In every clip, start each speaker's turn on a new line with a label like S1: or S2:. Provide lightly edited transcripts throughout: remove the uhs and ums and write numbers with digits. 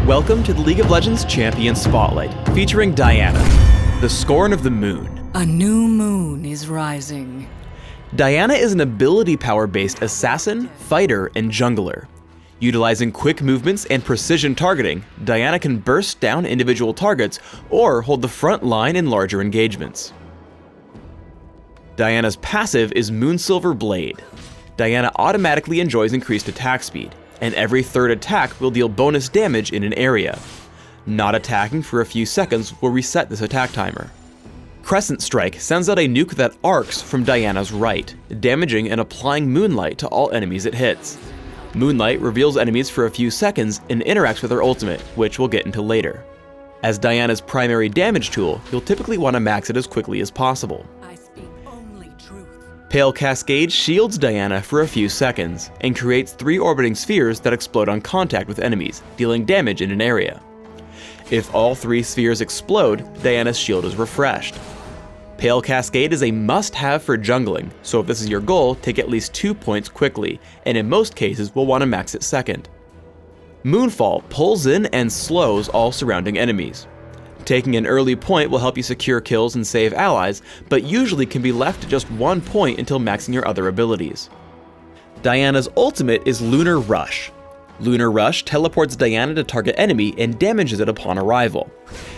S1: Welcome to the League of Legends Champion Spotlight, featuring Diana, the Scorn of the Moon.
S2: A new moon is rising.
S1: Diana is an ability power-based assassin, fighter, and jungler. Utilizing quick movements and precision targeting, Diana can burst down individual targets or hold the front line in larger engagements. Diana's passive is Moonsilver Blade. Diana automatically enjoys increased attack speed, and every third attack will deal bonus damage in an area. Not attacking for a few seconds will reset this attack timer. Crescent Strike sends out a nuke that arcs from Diana's right, damaging and applying Moonlight to all enemies it hits. Moonlight reveals enemies for a few seconds and interacts with her ultimate, which we'll get into later. As Diana's primary damage tool, you'll typically want to max it as quickly as possible. Pale Cascade shields Diana for a few seconds, and creates 3 orbiting spheres that explode on contact with enemies, dealing damage in an area. If all 3 spheres explode, Diana's shield is refreshed. Pale Cascade is a must-have for jungling, so if this is your goal, take at least 2 points quickly, and in most cases will want to max it second. Moonfall pulls in and slows all surrounding enemies. Taking an early point will help you secure kills and save allies, but usually can be left at just 1 point until maxing your other abilities. Diana's ultimate is Lunar Rush. Lunar Rush teleports Diana to target enemy and damages it upon arrival.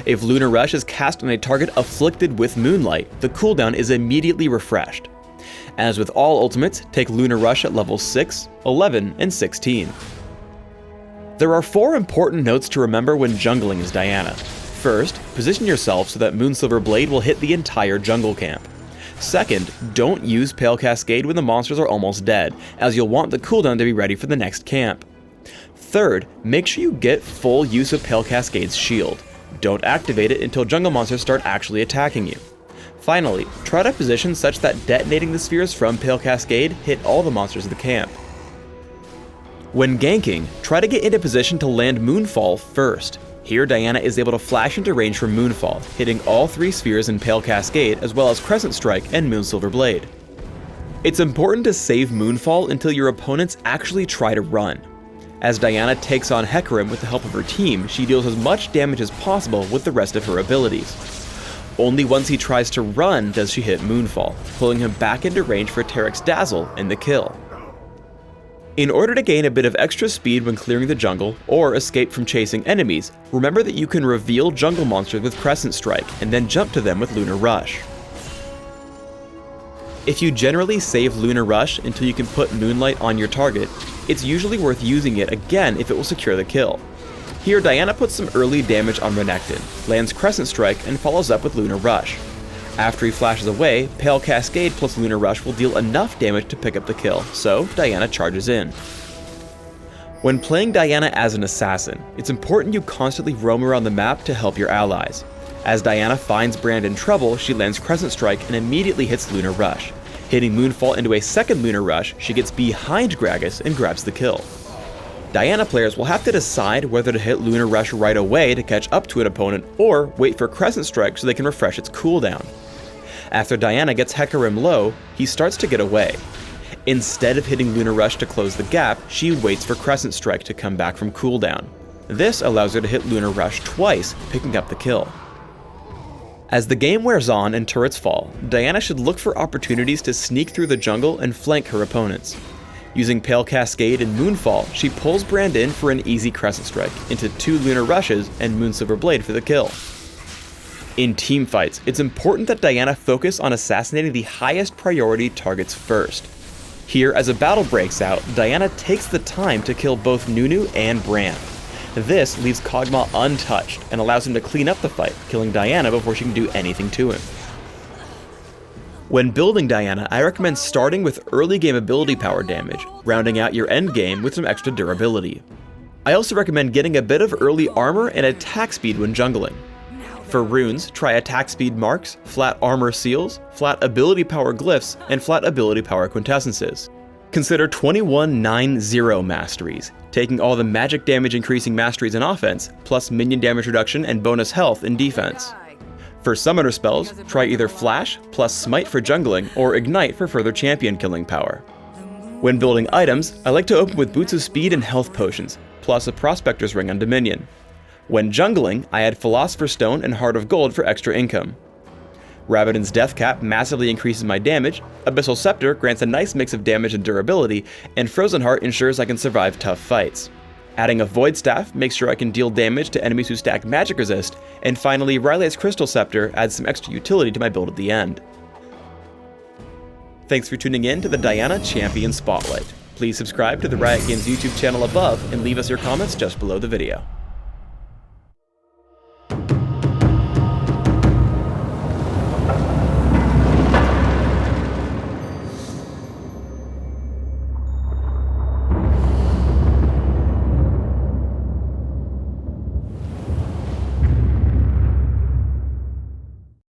S1: If Lunar Rush is cast on a target afflicted with Moonlight, the cooldown is immediately refreshed. As with all ultimates, take Lunar Rush at levels 6, 11, and 16. There are 4 important notes to remember when jungling as Diana. First, position yourself so that Moonsilver Blade will hit the entire jungle camp. Second, don't use Pale Cascade when the monsters are almost dead, as you'll want the cooldown to be ready for the next camp. Third, make sure you get full use of Pale Cascade's shield. Don't activate it until jungle monsters start actually attacking you. Finally, try to position such that detonating the spheres from Pale Cascade hit all the monsters in the camp. When ganking, try to get into position to land Moonfall first. Here, Diana is able to flash into range from Moonfall, hitting all 3 spheres in Pale Cascade as well as Crescent Strike and Moonsilver Blade. It's important to save Moonfall until your opponents actually try to run. As Diana takes on Hecarim with the help of her team, she deals as much damage as possible with the rest of her abilities. Only once he tries to run does she hit Moonfall, pulling him back into range for Tarek's Dazzle and the kill. In order to gain a bit of extra speed when clearing the jungle, or escape from chasing enemies, remember that you can reveal jungle monsters with Crescent Strike, and then jump to them with Lunar Rush. If you generally save Lunar Rush until you can put Moonlight on your target, it's usually worth using it again if it will secure the kill. Here, Diana puts some early damage on Renekton, lands Crescent Strike, and follows up with Lunar Rush. After he flashes away, Pale Cascade plus Lunar Rush will deal enough damage to pick up the kill, so Diana charges in. When playing Diana as an assassin, it's important you constantly roam around the map to help your allies. As Diana finds Brand in trouble, she lands Crescent Strike and immediately hits Lunar Rush. Hitting Moonfall into a second Lunar Rush, she gets behind Gragas and grabs the kill. Diana players will have to decide whether to hit Lunar Rush right away to catch up to an opponent, or wait for Crescent Strike so they can refresh its cooldown. After Diana gets Hecarim low, he starts to get away. Instead of hitting Lunar Rush to close the gap, she waits for Crescent Strike to come back from cooldown. This allows her to hit Lunar Rush twice, picking up the kill. As the game wears on and turrets fall, Diana should look for opportunities to sneak through the jungle and flank her opponents. Using Pale Cascade and Moonfall, she pulls Brand in for an easy Crescent Strike, into 2 Lunar Rushes and Moonsilver Blade for the kill. In teamfights, it's important that Diana focus on assassinating the highest priority targets first. Here, as a battle breaks out, Diana takes the time to kill both Nunu and Brand. This leaves Kog'Maw untouched and allows him to clean up the fight, killing Diana before she can do anything to him. When building Diana, I recommend starting with early game ability power damage, rounding out your end game with some extra durability. I also recommend getting a bit of early armor and attack speed when jungling. For runes, try attack speed marks, flat armor seals, flat ability power glyphs, and flat ability power quintessences. Consider 21-9-0 masteries, taking all the magic damage increasing masteries in offense, plus minion damage reduction and bonus health in defense. For summoner spells, try either Flash plus Smite for jungling, or Ignite for further champion killing power. When building items, I like to open with Boots of Speed and Health Potions, plus a Prospector's Ring on Dominion. When jungling, I add Philosopher's Stone and Heart of Gold for extra income. Rabadon's Death Cap massively increases my damage, Abyssal Scepter grants a nice mix of damage and durability, and Frozen Heart ensures I can survive tough fights. Adding a Void Staff makes sure I can deal damage to enemies who stack magic resist, and finally Rylea's Crystal Scepter adds some extra utility to my build at the end. Thanks for tuning in to the Diana Champion Spotlight. Please subscribe to the Riot Games YouTube channel above and leave us your comments just below the video.